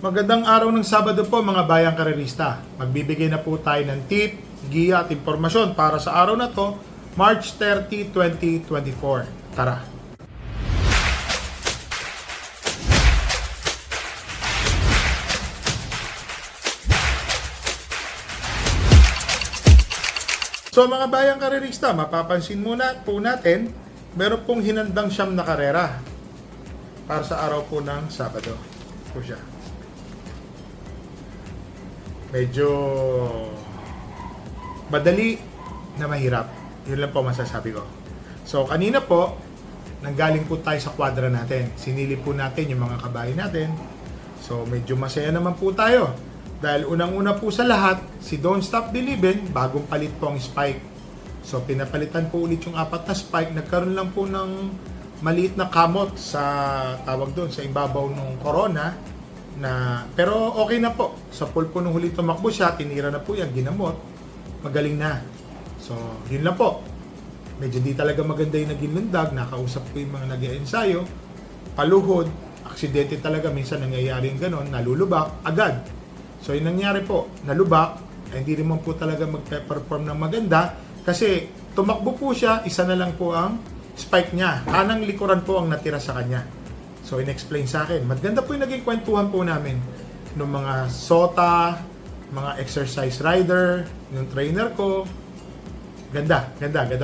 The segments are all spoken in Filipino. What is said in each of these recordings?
Magandang araw ng Sabado po mga bayang karerista. Magbibigay na po tayo ng tip, giya at impormasyon para sa araw na to, March 30, 2024. Tara! So mga bayang karerista, mapapansin muna po natin, meron pong hinandang siyam na karera para sa araw po ng Sabado. Po siya. Medyo madali na mahirap. Yun lang po masasabi ko. So, kanina po, nanggaling po tayo sa kwadra natin. Sinilip po natin yung mga kabahay natin. So, medyo masaya naman po tayo. Dahil unang-una po sa lahat, si Don't Stop Believin', bagong palit po ang spike. So, pinapalitan po ulit yung apat na spike. Nagkaroon lang po ng maliit na kamot sa tawag doon, sa ibabaw ng corona. Pero okay na po. Sa pulpo nung huli tumakbo siya, tinira na po yan, ginamot. Magaling na. So, yun lang po. Medyo di talaga maganda yung naging lundag. Nakausap ko yung mga nag-iensayo. Paluhod. Aksidente talaga. Minsan nangyayari yung ganon. Nalulubak. Agad. So, yung nangyari po, nalubak. Hindi naman po talaga mag-perform ng maganda. Kasi tumakbo po siya. Isa na lang po ang spike niya. Kanang likuran po ang natira sa kanya. So, in-explain sa akin. Maganda po yung naging kwentuhan po namin ng mga SOTA, mga exercise rider, yung trainer ko. Ganda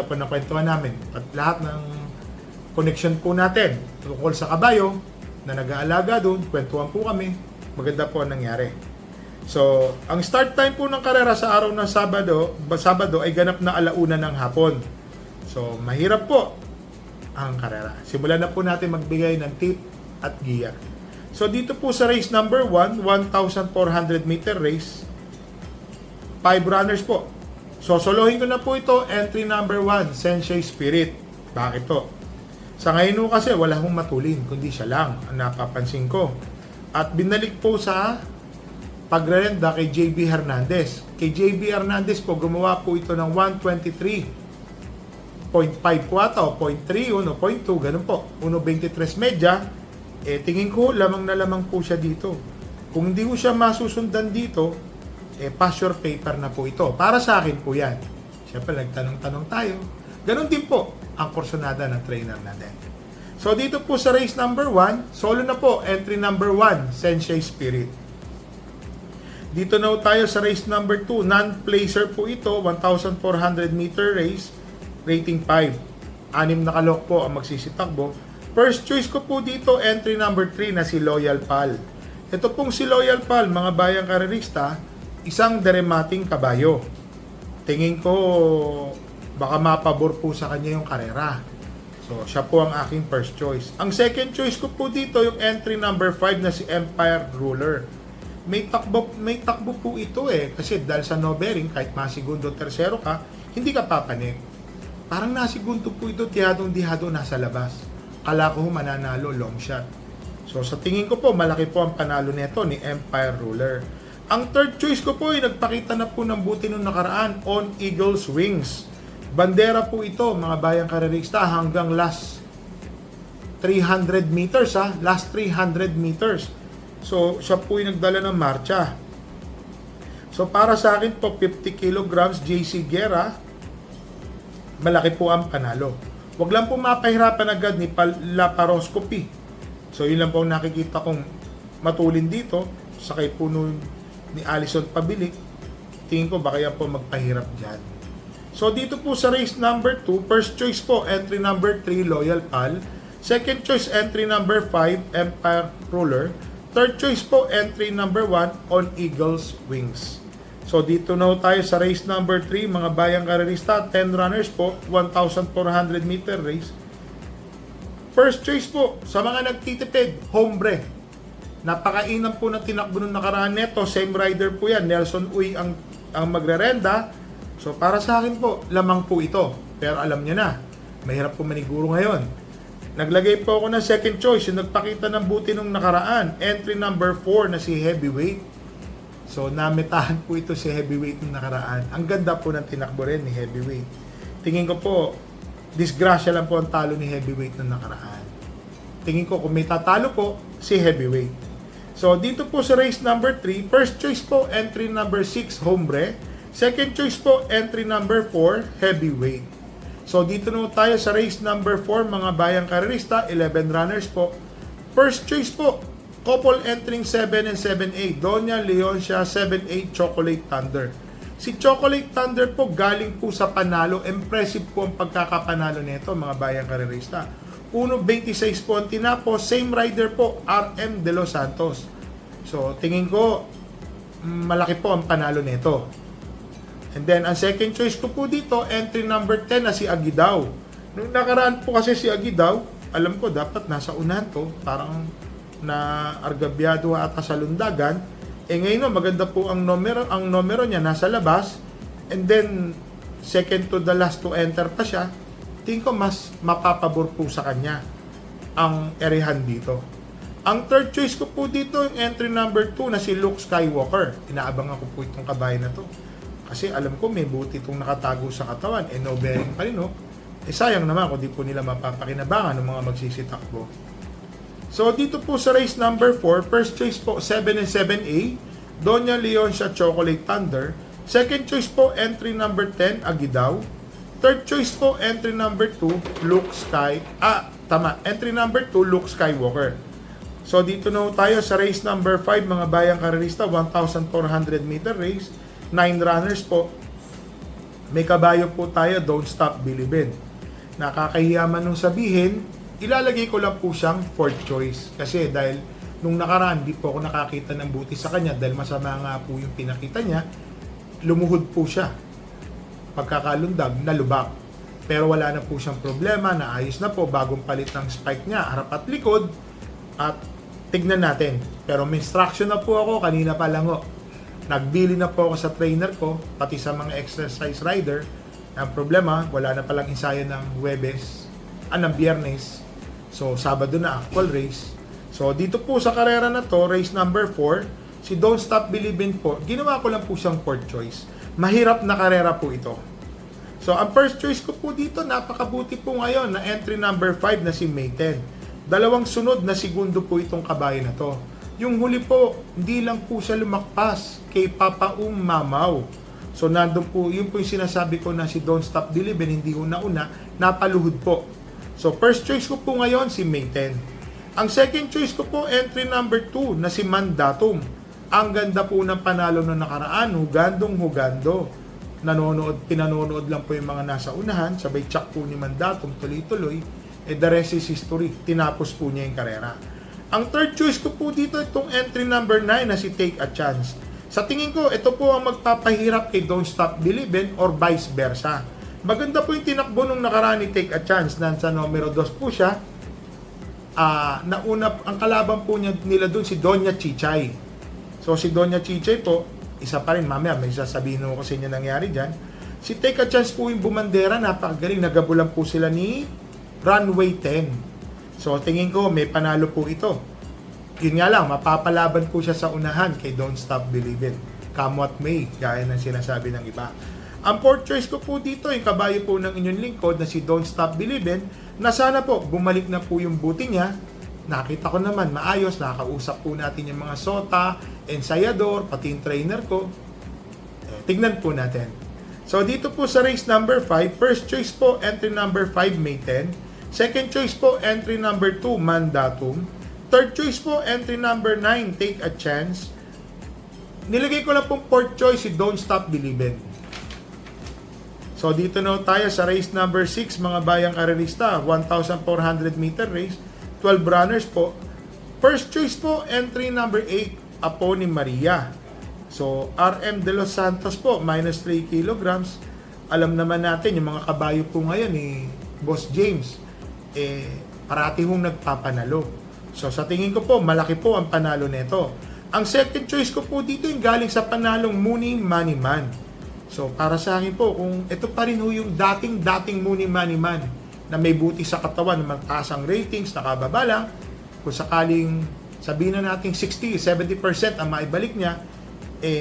po na kwentuhan namin. At lahat ng connection po natin tungkol sa kabayo na nag-aalaga doon, kwentuhan po kami. Maganda po ang nangyari. So, ang start time po ng karera sa araw ng Sabado ay ganap na 1:00 ng hapon. So, mahirap po ang karera. Simulan na po natin magbigay ng tip at giya. So dito po sa race number 1, 1,400 meter race, 5 runners po. So solohin ko na po ito, entry number 1, Sensei Spirit. Bakit to? Sa ngayon kasi wala hong matulin, kundi siya lang ang napapansin ko. At binalik po sa pagrerenda kay JB Hernandez. Kay JB Hernandez po, gumawa po ito ng 123.5 kwata o 0.3, 1.2, ganun po. 1.23 medya. Tingin ko, lamang na lamang po siya dito. Kung hindi ko siya masusundan dito, pass your paper na po ito. Para sa akin po yan. Siyempre, nagtanong-tanong tayo. Ganon din po ang kursonada ng trainer natin. So, dito po sa race number 1, solo na po, entry number 1, Sensei Spirit. Dito na tayo sa race number 2, non-placer po ito, 1,400 meter race, rating 5. 6 na kalok po ang magsisitakbo. First choice ko po dito, entry number 3 na si Loyal Pal. Ito pong si Loyal Pal, mga bayang karerista, isang deremating kabayo. Tingin ko, baka mapabor po sa kanya yung karera. So, siya po ang aking first choice. Ang second choice ko po dito, yung entry number 5 na si Empire Ruler. May takbo po ito kasi dahil sa no bearing, kahit masigundo, tersero ka, hindi ka papanik. Parang nasigundo po ito, tihadong-dihado nasa labas. Kala ko mananalo, long shot. So sa tingin ko po, malaki po ang panalo nito ni Empire Ruler. Ang third choice ko po ay nagpakita na po ng buti nung nakaraan, On Eagle's Wings. Bandera po ito, mga bayang karerista, hanggang last 300 meters last 300 meters. So siya po ay nagdala ng marcha. So para sa akin po, 50 kilograms, JC Guerra, malaki po ang panalo. Huwag lang po mapahirapan agad ni laparoscopy. So yun lang po nakikita kong matulin dito. Sakay po ni Alison Pabilik. Tingin ko baka yan po magpahirap dyan. So dito po sa race number 2, first choice po, entry number 3, Loyal Pal. Second choice, entry number 5, Empire Ruler. Third choice po, entry number 1, On Eagle's Wings. So dito na tayo sa race number 3, mga bayang karerista, 10 runners po, 1,400 meter race. First choice po, sa mga nagtitipid, Hombre. Napakainam po na tinakbo nung nakaraan neto, same rider po yan, Nelson Uy ang magrerenda. So para sa akin po, lamang po ito. Pero alam niya na, mahirap po maniguro ngayon. Naglagay po ako ng second choice, yung nagpakita ng buti nung nakaraan, entry number 4 na si Heavyweight. So, nametahan po ito si Heavyweight ng nakaraan. Ang ganda po ng tinakbo rin ni Heavyweight. Tingin ko po, disgrasya lang po ang talo ni Heavyweight ng nakaraan. Tingin ko kung may tatalo po, si Heavyweight. So, dito po sa race number 3, first choice po, entry number 6, Hombre. Second choice po, entry number 4, Heavyweight. So, dito na tayo sa race number 4, mga bayang karerista, 11 runners po. First choice po, couple entering 7 and 7A, Doña Leoncia 7A Chocolate Thunder. Si Chocolate Thunder po, galing po sa panalo. Impressive po ang pagkakapanalo nito, mga bayang karerista. 1.26 po ang tinapo, same rider po, RM De Los Santos. So, tingin ko, malaki po ang panalo nito. And then, ang second choice ko po dito, entry number 10 na si Aguidaw. Nung nakaraan po kasi si Aguidaw, alam ko dapat nasa unahan to, parang na argabyado ata sa lundagan. Ngayon maganda po ang numero niya nasa labas. And then, second to the last to enter pa siya. Tingin ko mas mapapabor po sa kanya ang erehan dito. Ang third choice ko po dito, yung entry number 2 na si Luke Skywalker. Inaabangan ko po itong kabayan na to. Kasi alam ko may buti itong nakatago sa katawan. No bearing pa rin, no? Sayang naman kung di po nila mapapakinabangan ng mga magsisitakbo. So, dito po sa race number 4, first choice po, 7 and 7A, Doña Leoncia Chocolate Thunder. Second choice po, entry number 10, Aguidaw. Third choice po, entry number 2, entry number 2, Luke Skywalker. So, dito na tayo sa race number 5, mga bayang karerista, 1,400 meter race, 9 runners po. May kabayo po tayo, Don't Stop Believin'. Nakakahiya man nung sabihin, ilalagay ko lang po siyang fourth choice. Kasi dahil nung nakaraan, di po ako nakakita ng buti sa kanya dahil masama nga po yung pinakita niya, lumuhod po siya. Pagkakalundag, nalubak. Pero wala na po siyang problema, naayos na po, bagong palit ng spike niya, harap at likod, at tignan natin. Pero may instruction na po ako, kanina pa lang ho. Nagbili na po ako sa trainer ko, pati sa mga exercise rider. Ang problema, wala na palang ensayo ng Huwebes, ng Biyernes. So, Sabado na actual race. So, dito po sa karera na to, race number 4, si Don't Stop Believin' po, ginawa ko lang po siyang fourth choice. Mahirap na karera po ito. So, ang first choice ko po dito, napakabuti po ngayon na entry number 5 na si May 10. Dalawang sunod na segundo po itong kabayo na to. Yung huli po, hindi lang po siya lumakpas kay Papa Mamaw. So, nandun po, yun po yung sinasabi ko na si Don't Stop Believin', hindi una-una, napaluhod po. So, first choice ko po ngayon, si May 10. Ang second choice ko po, entry number 2, na si Mandatum. Ang ganda po ng panalo na nakaraan, hugandong-hugando. Pinanonood lang po yung mga nasa unahan, sabay check po ni Mandatum, tuloy-tuloy, the rest is history. Tinapos po niya yung karera. Ang third choice ko po dito, itong entry number 9 na si Take a Chance. Sa tingin ko, ito po ang magpapahirap kay Don't Stop Believin' or vice versa. Maganda po yung tinakbo nung nakaraan ni Take a Chance. Nasa numero 2 po siya. Nauna, ang kalaban po nila dun si Doña Chichay. So si Doña Chichay po, isa pa rin, mamaya may sasabihin ko sa inyo nangyari dyan. Si Take a Chance po yung bumandera, napakagaling. Nagabulan po sila ni Runway 10. So tingin ko, may panalo po ito. Yun nga lang, mapapalaban po siya sa unahan kay Don't Stop Believin'. Come what may, gaya ng sinasabi ng iba. Ang fourth choice ko po dito, yung kabayo po ng inyong lingkod na si Don't Stop Believin', na sana po, bumalik na po yung buti niya. Nakita ko naman, maayos, nakausap po natin yung mga sota, ensayador, pati yung trainer ko. Tignan po natin. So dito po sa race number 5, first choice po, entry number 5, May 10. Second choice po, entry number 2, Mandatum. Third choice po, entry number 9, Take a Chance. Nilagay ko lang pong fourth choice, si Don't Stop Believin'. So dito na tayo sa race number 6, mga bayang karerista, 1,400 meter race, 12 runners po. First choice po, entry number 8, Apo ni Maria. So RM De Los Santos po, minus 3 kilograms. Alam naman natin, yung mga kabayo po ngayon ni Boss James, parati hong nagpapanalo. So sa tingin ko po, malaki po ang panalo nito. Ang second choice ko po dito yung galing sa panalong Muni Money Man. So para sa akin po, kung ito pa rin ho yung dating Muni Money Man na may buti sa katawan, mataas ang ratings, nakababa lang, kung sakaling sabihin na natin 60-70% ang maibalik niya,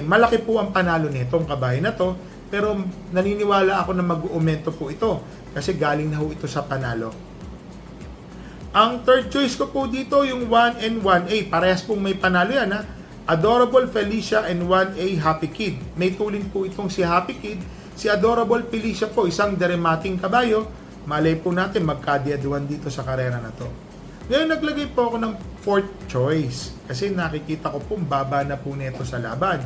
malaki po ang panalo nitong kabayo na to. Pero naniniwala ako na mag-uumento po ito kasi galing na ho ito sa panalo. Ang third choice ko po dito, yung 1 and 1A. Parehas pong may panalo yan, ha? Adorable Felicia and 1A Happy Kid. May tulin po itong si Happy Kid. Si Adorable Felicia po, isang deremating kabayo. Malay po natin magkadiaduan dito sa karera na to. Ngayon naglagay po ako ng fourth choice kasi nakikita ko pong baba na po nito sa laban.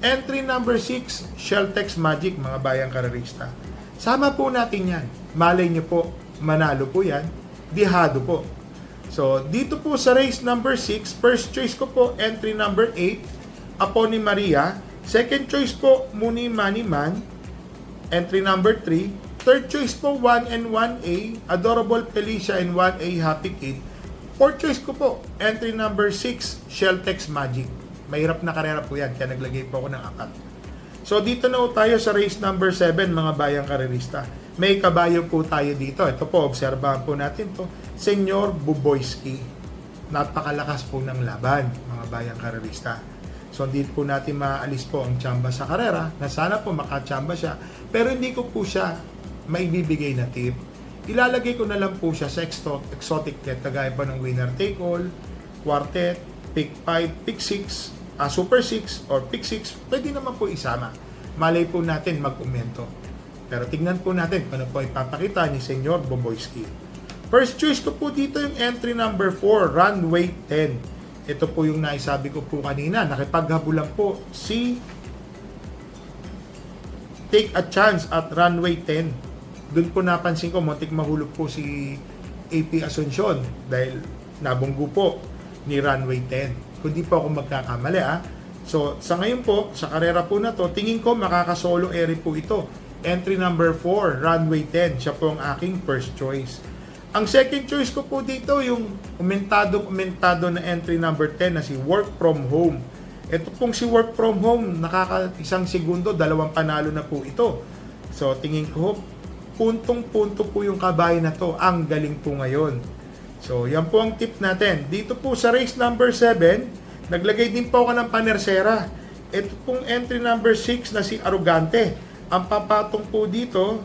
Entry number 6, Sheltex Magic, mga bayang karerista. Sama po natin yan. Malay nyo po, manalo po yan. Dihado po. So, dito po sa race number 6, first choice ko po, entry number 8, Apo ni Maria. Second choice po, Muni Mani Man. Entry number 3. Third choice po, 1 and 1A, Adorable Felicia and 1A Happy Kid. Fourth choice ko po, entry number 6, Sheltex Magic. Mahirap na karera po yan, kaya naglagay po ako ng akat. So dito na po tayo sa race number 7, mga bayang karerista. May kabayo po tayo dito. Ito po, obserbahan po natin to. Senyor Buboyski. Napakalakas po ng laban, mga bayang karerista. So hindi po natin maaalis po ang tsamba sa karera, na sana po makatsamba siya. Pero hindi ko po siya maibibigay na tip. Ilalagay ko na lang po siya sa exotic bet, kagaya pa ng winner take all, quartet, pick 5, pick 6, super 6, or pick 6, pwede naman po isama. Malay po natin mag-umento. Pero tignan po natin kung ano po ipapakita ni Senyor Boboyski. First choice ko po dito yung entry number 4, Runway 10. Ito po yung naisabi ko po kanina. Nakipaghabulan po si Take a Chance at Runway 10. Doon po napansin ko, muntik mahulog po si AP Asuncion dahil nabunggo po ni Runway 10. Kundi po ako magkakamali, ha. So, sa ngayon po, sa karera po na to, tingin ko makakasolo eri po ito. Entry number 4, Runway 10. Siya po ang aking first choice. Ang second choice ko po dito, yung umentado na entry number 10 na si Work From Home. Ito pong si Work From Home, isang segundo, 2 panalo na po ito. So, tingin ko, puntong-punto po yung kabayo na to. Ang galing po ngayon. So, yan po ang tip natin. Dito po sa race number 7, naglagay din po ako ng panersera. Ito pong entry number 6 na si Arrogante. Ang papatong po dito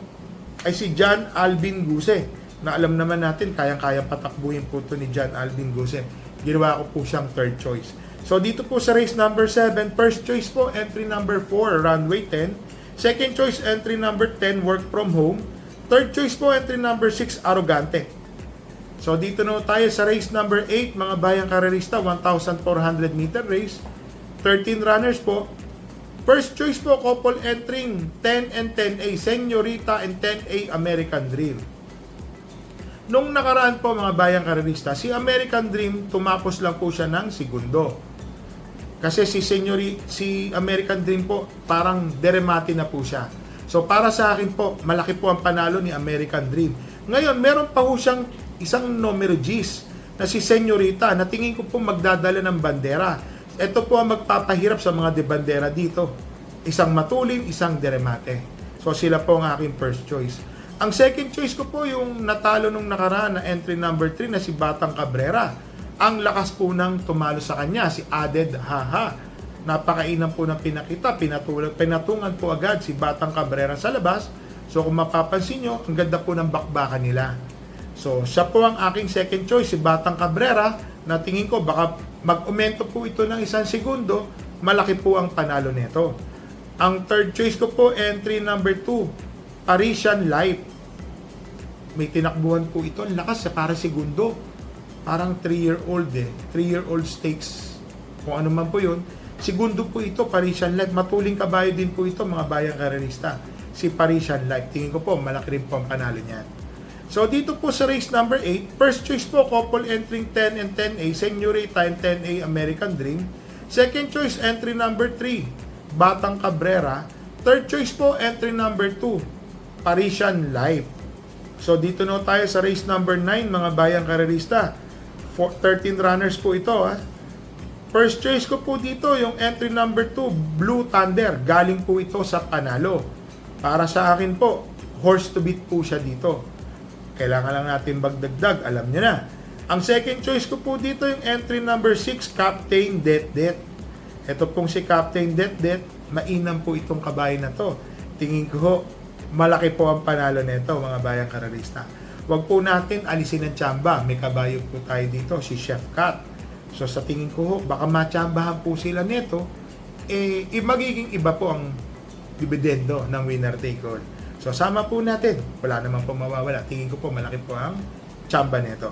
ay si John Alvin Guse, na alam naman natin, kayang-kayang patakbuhin po ito ni John Alvin Guse. Ginawa ko po siyang third choice. So, dito po sa race number 7, first choice po, entry number 4, Runway 10. Second choice, entry number 10, Work From Home. Third choice po, entry number 6, Arrogante. So, dito na tayo sa race number 8, mga bayang karerista, 1,400 meter race. 13 runners po. First choice po, couple entering 10 and 10A, Señorita and 10A American Dream. Nung nakaraan po, mga bayang karerista, si American Dream, tumapos lang po siya ng segundo. Kasi si American Dream po, parang deremati na po siya. So, para sa akin po, malaki po ang panalo ni American Dream. Ngayon, meron pa po siyang isang numero G's na si Señorita na tingin ko po magdadala ng bandera. Ito po ang magpapahirap sa mga debandera dito. Isang matulin, isang deremate. So, sila po ang aking first choice. Ang second choice ko po yung natalo nung nakaraan na entry number 3 na si Batang Cabrera. Ang lakas po nang tumalo sa kanya, si Aded Haha. Napakainam po ng pinakita, pinatungan po agad si Batang Cabrera sa labas. So kung mapapansin nyo, ang ganda po ng bakbakan nila. So siya po ang aking second choice, si Batang Cabrera, na tingin ko baka mag-umento po ito ng 1 segundo, malaki po ang panalo nito. Ang third choice ko po, entry number 2, Parisian Life. May tinakbuhan po ito, ang lakas sa para segundo. Parang 3-year-old 3-year-old stakes. Kung ano man po yun. Segundo po ito, Parisian Life. Matuling kabayo din po ito, mga bayang karerista. Si Parisian Life. Tingin ko po, malaki rin po ang panalo niyan. So, dito po sa race number 8, first choice po, couple entering 10 and 10A, Señorita and 10A American Dream. Second choice, entry number 3, Batang Cabrera. Third choice po, entry number 2, Parisian Life. So, dito na tayo sa race number 9, mga bayang karerista. 13 runners po ito, ha. First choice ko po dito, yung entry number 2, Blue Thunder. Galing po ito sa panalo. Para sa akin po, horse to beat po siya dito. Kailangan lang natin magdagdag, alam niyo na. Ang second choice ko po dito, yung entry number 6, Captain Det. Ito pong si Captain Det, mainam po itong kabayo na to. Tingin ko, malaki po ang panalo nito, mga bayang karerista. wag po natin alisin ang tsamba. May kabayo po tayo dito, si Chef Cat. So sa tingin ko ho, baka matsambahan po sila nito, magiging iba po ang dividendo ng winner take all. So sama po natin, wala naman po mawawala. Tingin ko po malaki po ang tsamba nito.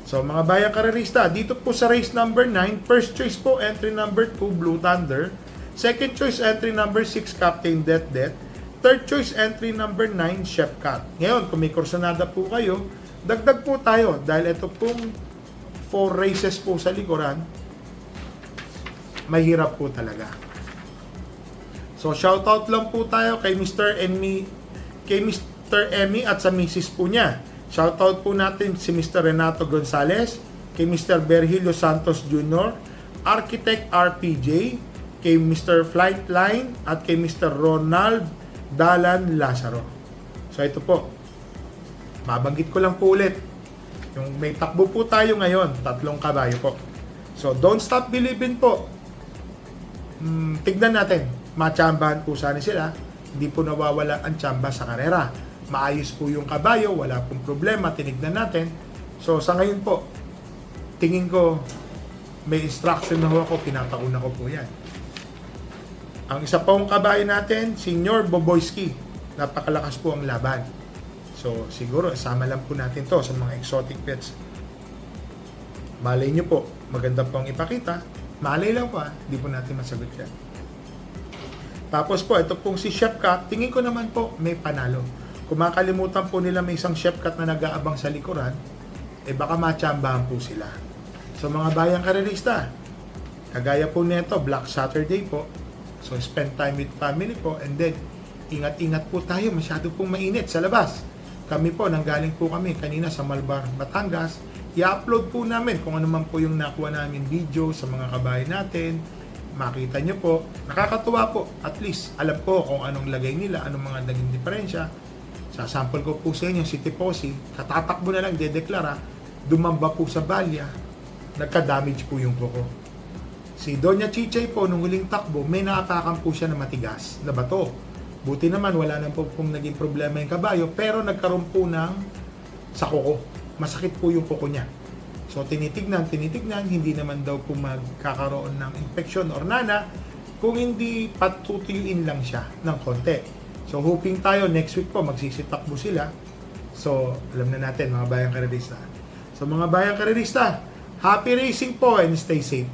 So mga bayang karerista, dito po sa race number 9, first choice po entry number 2 Blue Thunder, second choice entry number 6 Captain Det, third choice entry number 9 Chef Cat. Ngayon, kung may kursonada po kayo, dagdag po tayo dahil ito pong 4 races po sa likuran, mahirap po talaga. So shoutout lang po tayo kay Mr. Emmy at sa misis po niya. Shoutout po natin si Mr. Renato Gonzalez, kay Mr. Berhilio Santos Jr., Architect RPJ, kay Mr. Flightline, at kay Mr. Ronald Dalan Lazaro. So ito po, mabanggit ko lang po ulit, yung may takbo po tayo ngayon, 3 kabayo po. So don't stop believing po. Tignan natin, matsambahan po sana sila, hindi po nawawala ang tsamba sa karera. Maayos po yung kabayo, wala pong problema, tinignan natin. So sa ngayon po, tingin ko may instruction na ho ako, pinapauna ko po yan. Ang isa pong kabayo natin, Senior Boboyski. Napakalakas po ang laban. So siguro, sama lang po natin to sa mga exotic pets. Malay nyo po, maganda pong ipakita. Malay lang po hindi po natin masagot yan. Tapos po, ito pong si Chef Cat, tingin ko naman po may panalo. Kung makalimutan po nila may isang Chef Cat na nag-aabang sa likuran, baka matsambahan po sila. So mga bayang karerista, kagaya po nito, Black Saturday po. So spend time with family po, and then ingat-ingat po tayo, masyado pong mainit sa labas. Kami po, nanggaling po kami kanina sa Malbar, Batangas. I-upload po namin kung ano man po yung nakuha namin video sa mga kabayo natin. Makita nyo po, nakakatuwa po. At least, alam po kung anong lagay nila, anong mga naging diferensya. Sasample ko po sa inyo si Tiposi, katatakbo na lang, dedeklara, dumamba po sa balya, nagka-damage po yung kuko. Si Doña Chichay po, nung huling takbo, may nakatakan po siya na matigas na bato. Buti naman, wala nang po pong naging problema yung kabayo, pero nagkaroon po ng sa kuko. Masakit po yung kuko niya. So tinitignan, hindi naman daw po magkakaroon ng infection or nana, kung hindi patutuyuin lang siya ng konti. So hoping tayo next week po magsisitakbo sila. So alam na natin mga bayang karerista. So mga bayang karerista, happy racing po and stay safe.